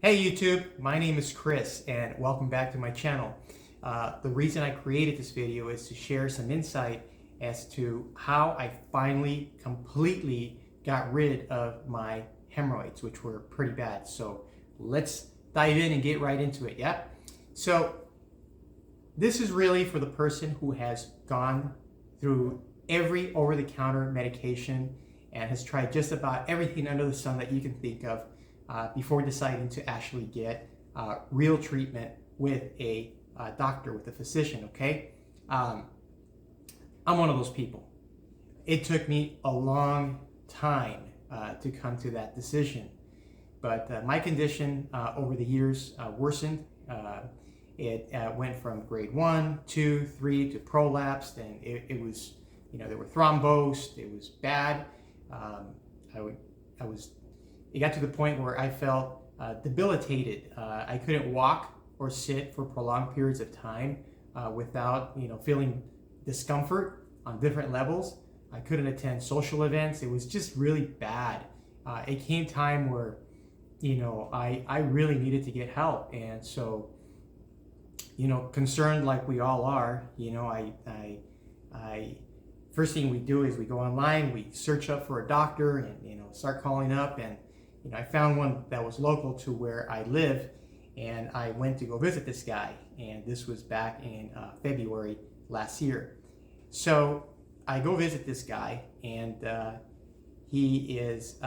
Hey YouTube, my name is Chris and welcome back to my channel. The reason I created this video is to share some insight as to how I finally completely got rid of my hemorrhoids, which were pretty bad. So let's dive in and get right into it, yeah? So this is really for the person who has gone through every over-the-counter medication and has tried just about everything under the sun that you can think of before deciding to actually get real treatment with a doctor, with a physician, okay? I'm one of those people. It took me a long time to come to that decision, but my condition over the years worsened. It went from grade 1, 2, 3 to prolapsed, and it was, there were thrombosed, it was bad. It got to the point where I felt debilitated. I couldn't walk or sit for prolonged periods of time without, feeling discomfort on different levels. I couldn't attend social events. It was just really bad. It came time where, I really needed to get help. And so, concerned like we all are, first thing we do is we go online, we search up for a doctor and, start calling up, and I found one that was local to where I live, and I went to go visit this guy, and this was back in February last year. So I go visit this guy, and he is,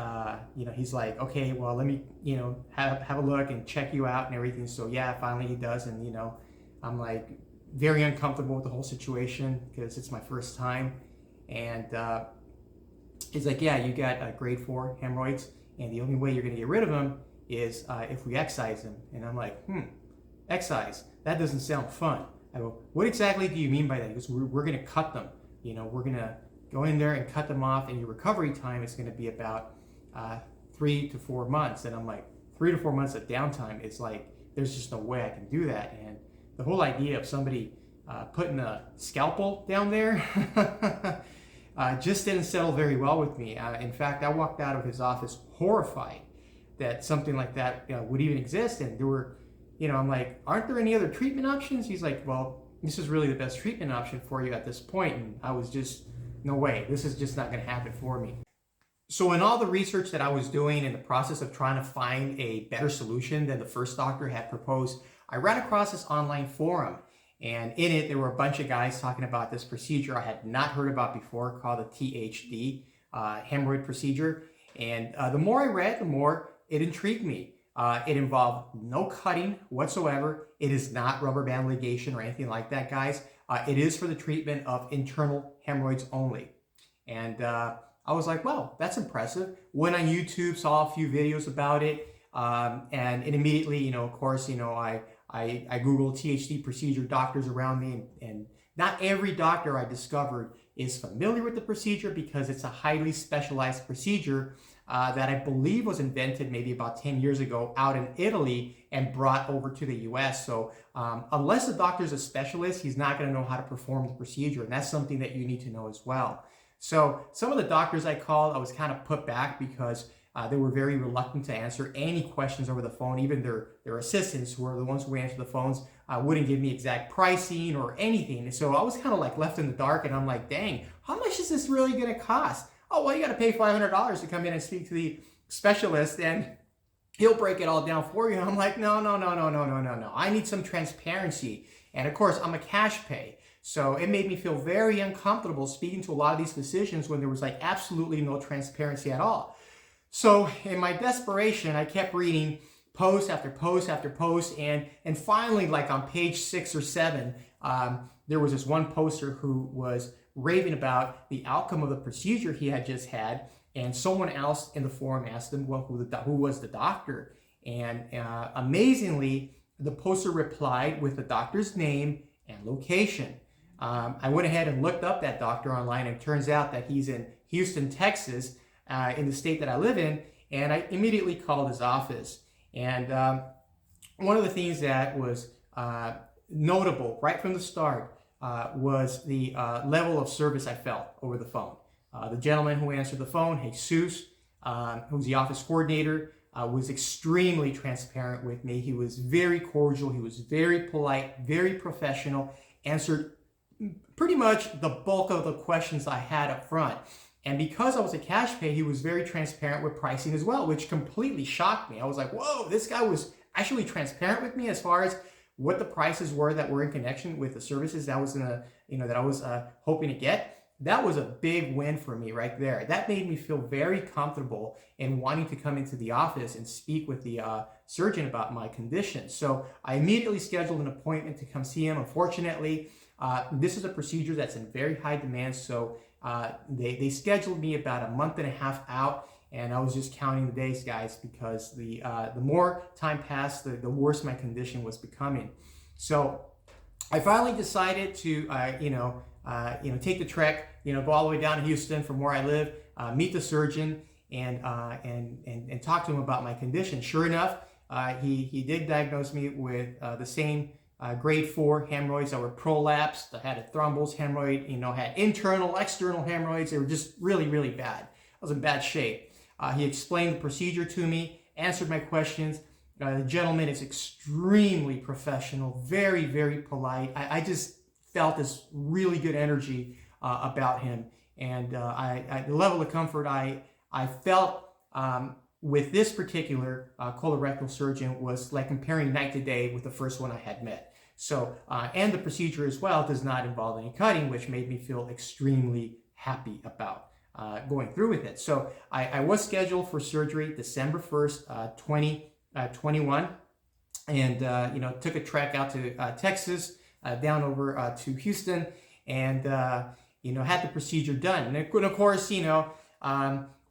he's like, okay, well, let me, have a look and check you out and everything. So yeah, finally he does, and I'm like very uncomfortable with the whole situation because it's my first time, and he's like, yeah, you got grade 4 hemorrhoids, and the only way you're going to get rid of them is if we excise them. And I'm like, excise? That doesn't sound fun. I go, what exactly do you mean by that? He goes, we're going to cut them. We're going to go in there and cut them off, and your recovery time is going to be about 3 to 4 months. And I'm like, 3 to 4 months of downtime is like, there's just no way I can do that. And the whole idea of somebody putting a scalpel down there just didn't settle very well with me. In fact, I walked out of his office horrified that something like that would even exist. And there were, I'm like, aren't there any other treatment options? He's like, well, this is really the best treatment option for you at this point. And I was just, no way, this is just not going to happen for me. So in all the research that I was doing in the process of trying to find a better solution than the first doctor had proposed, I ran across this online forum. And in it, there were a bunch of guys talking about this procedure I had not heard about before, called the THD Hemorrhoid Procedure. And the more I read, the more it intrigued me. It involved no cutting whatsoever. It is not rubber band ligation or anything like that, guys. It is for the treatment of internal hemorrhoids only. And I was like, well, that's impressive. Went on YouTube, saw a few videos about it, and it immediately, of course, I Googled THD procedure doctors around me, and not every doctor I discovered is familiar with the procedure because it's a highly specialized procedure that I believe was invented maybe about 10 years ago out in Italy and brought over to the US. So unless the doctor's a specialist, he's not going to know how to perform the procedure, and that's something that you need to know as well. So some of the doctors I called, I was kind of put back because they were very reluctant to answer any questions over the phone. Even their assistants, who are the ones who answer the phones, wouldn't give me exact pricing or anything. So I was kind of like left in the dark, and I'm like, dang, how much is this really going to cost? Oh, well, you got to pay $500 to come in and speak to the specialist, and he'll break it all down for you. And I'm like, no. I need some transparency. And of course, I'm a cash pay. So it made me feel very uncomfortable speaking to a lot of these physicians when there was like absolutely no transparency at all. So in my desperation, I kept reading post after post after post, and finally, like on page 6 or 7, there was this one poster who was raving about the outcome of the procedure he had just had, and someone else in the forum asked him, well, who was the doctor? And amazingly, the poster replied with the doctor's name and location. I went ahead and looked up that doctor online, and it turns out that he's in Houston, Texas, in the state that I live in, and I immediately called his office. And one of the things that was notable right from the start was the level of service I felt over the phone. The gentleman who answered the phone, Jesus, who's the office coordinator, was extremely transparent with me. He was very cordial. He was very polite, very professional, answered pretty much the bulk of the questions I had up front. And because I was a cash pay, he was very transparent with pricing as well, which completely shocked me. I was like, whoa, this guy was actually transparent with me as far as what the prices were that were in connection with the services that I was that I was hoping to get. That was a big win for me right there. That made me feel very comfortable in wanting to come into the office and speak with the surgeon about my condition. So I immediately scheduled an appointment to come see him. Unfortunately, this is a procedure that's in very high demand, so they scheduled me about a month and a half out, and I was just counting the days, guys, because the more time passed, the worse my condition was becoming. So I finally decided to take the trek, go all the way down to Houston from where I live, meet the surgeon, and talk to him about my condition. Sure enough, he did diagnose me with the same grade 4 hemorrhoids that were prolapsed. I had a thrombosed hemorrhoid, had internal, external hemorrhoids. They were just really, really bad. I was in bad shape. He explained the procedure to me, answered my questions. The gentleman is extremely professional, very, very polite. I just felt this really good energy about him. And the level of comfort I felt with this particular colorectal surgeon was like comparing night to day with the first one I had met. So, and the procedure as well does not involve any cutting, which made me feel extremely happy about going through with it. So I was scheduled for surgery December 1st, 2021, and took a trek out to Texas, down over to Houston, and had the procedure done. And of course,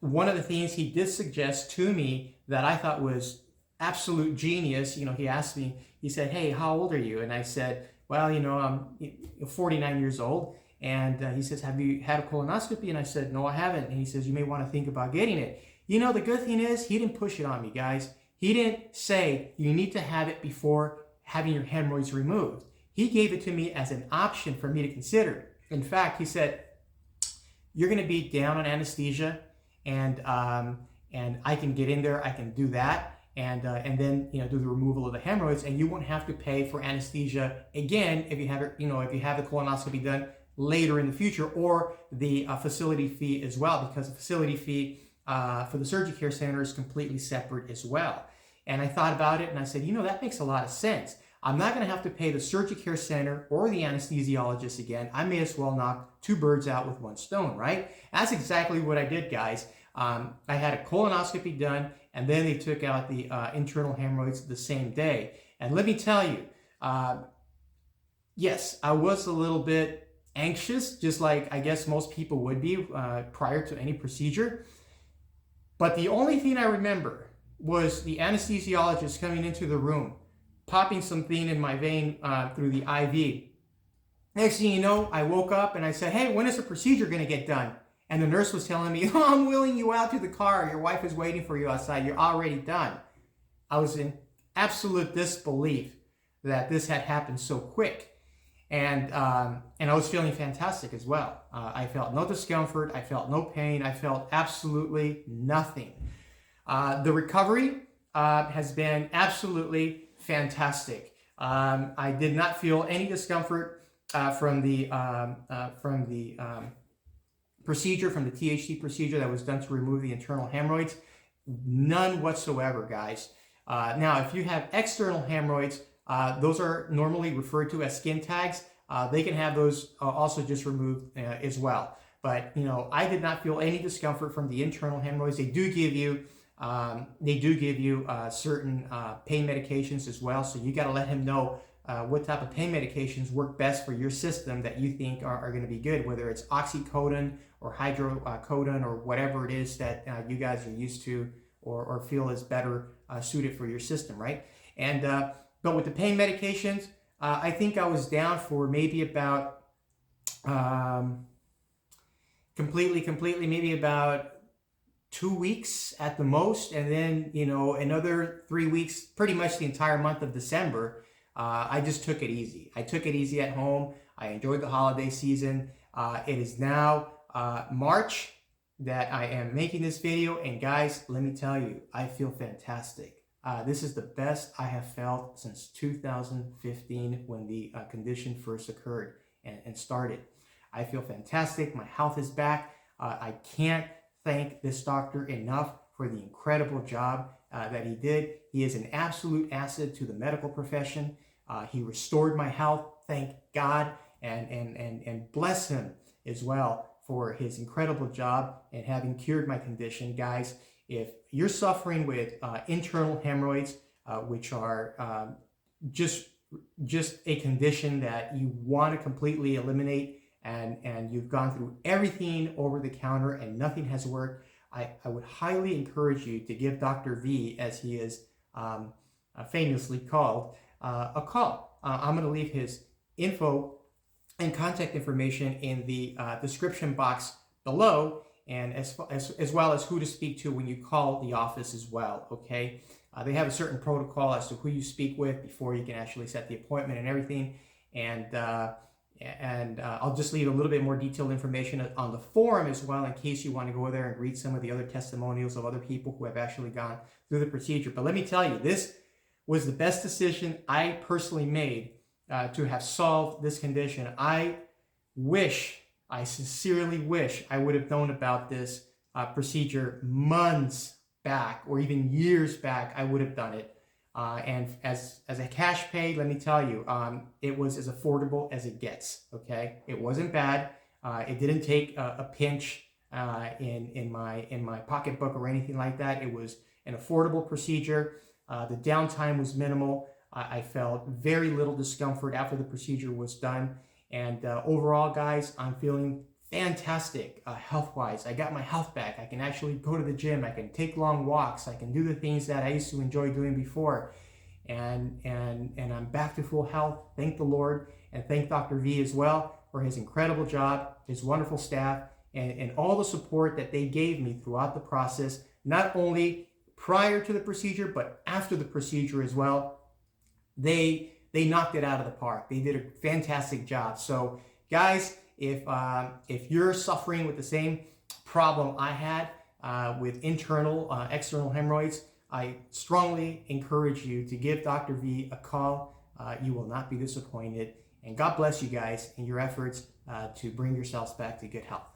one of the things he did suggest to me that I thought was absolute genius, he asked me, he said, "Hey, how old are you?" And I said, "Well, I'm 49 years old." And he says, "Have you had a colonoscopy?" And I said, "No, I haven't." And he says, "You may want to think about getting it." The good thing is he didn't push it on me, guys. He didn't say you need to have it before having your hemorrhoids removed. He gave it to me as an option for me to consider. In fact, he said, "You're going to be down on anesthesia, and I can get in there. I can do that, and then do the removal of the hemorrhoids, and you won't have to pay for anesthesia again if you have it, if you have the colonoscopy done later in the future, or the facility fee as well, because the facility fee for the surgery care center is completely separate as well." And I thought about it, and I said, that makes a lot of sense. I'm not going to have to pay the surgery care center or the anesthesiologist again. I may as well knock 2 birds out with 1 stone, right? That's exactly what I did, guys. I had a colonoscopy done, and then they took out the internal hemorrhoids the same day. And let me tell you, yes, I was a little bit anxious, just like I guess most people would be prior to any procedure. But the only thing I remember was the anesthesiologist coming into the room, popping something in my vein through the IV. Next thing you know, I woke up and I said, "Hey, when is the procedure going to get done?" And the nurse was telling me, "Oh, I'm wheeling you out to the car. Your wife is waiting for you outside. You're already done." I was in absolute disbelief that this had happened so quick. And I was feeling fantastic as well. I felt no discomfort. I felt no pain. I felt absolutely nothing. The recovery has been absolutely fantastic. I did not feel any discomfort from the procedure, from the THD procedure that was done to remove the internal hemorrhoids. None whatsoever, guys. Now, if you have external hemorrhoids, those are normally referred to as skin tags. They can have those also just removed as well. But I did not feel any discomfort from the internal hemorrhoids. They do give you certain pain medications as well. So you got to let him know what type of pain medications work best for your system that you think are going to be good, whether it's oxycodone or hydrocodone or whatever it is that you guys are used to or feel is better suited for your system, right? And but with the pain medications, I think I was down for maybe about completely maybe about 2 weeks at the most, and then another 3 weeks, pretty much the entire month of December. I just took it easy. I took it easy at home. I enjoyed the holiday season. It is now March that I am making this video, and guys, let me tell you, I feel fantastic. This is the best I have felt since 2015 when the condition first occurred and started. I feel fantastic. My health is back. I can't thank this doctor enough for the incredible job that he did. He is an absolute asset to the medical profession. He restored my health, thank God, and bless him as well for his incredible job in having cured my condition. Guys, if you're suffering with internal hemorrhoids, which are just a condition that you want to completely eliminate, and you've gone through everything over the counter and nothing has worked, I would highly encourage you to give Dr. V, as he is famously called, a call. I'm going to leave his info and contact information in the description box below, and as well as who to speak to when you call the office as well, okay? They have a certain protocol as to who you speak with before you can actually set the appointment and everything, and I'll just leave a little bit more detailed information on the forum as well, in case you want to go there and read some of the other testimonials of other people who have actually gone through the procedure. But let me tell you, this was the best decision I personally made to have solved this condition. I sincerely wish I would have known about this procedure months back or even years back. I would have done it. And as a cash pay, let me tell you, it was as affordable as it gets, okay? It wasn't bad. It didn't take a pinch in my pocketbook or anything like that. It was an affordable procedure. The downtime was minimal. I felt very little discomfort after the procedure was done. And overall, guys, I'm feeling fantastic health-wise. I got my health back. I can actually go to the gym. I can take long walks. I can do the things that I used to enjoy doing before. And I'm back to full health. Thank the Lord. And thank Dr. V as well for his incredible job, his wonderful staff, and all the support that they gave me throughout the process, not only prior to the procedure, but after the procedure as well. They knocked it out of the park. They did a fantastic job. So guys, if you're suffering with the same problem I had with internal, external hemorrhoids, I strongly encourage you to give Dr. V a call. You will not be disappointed. And God bless you guys in your efforts to bring yourselves back to good health.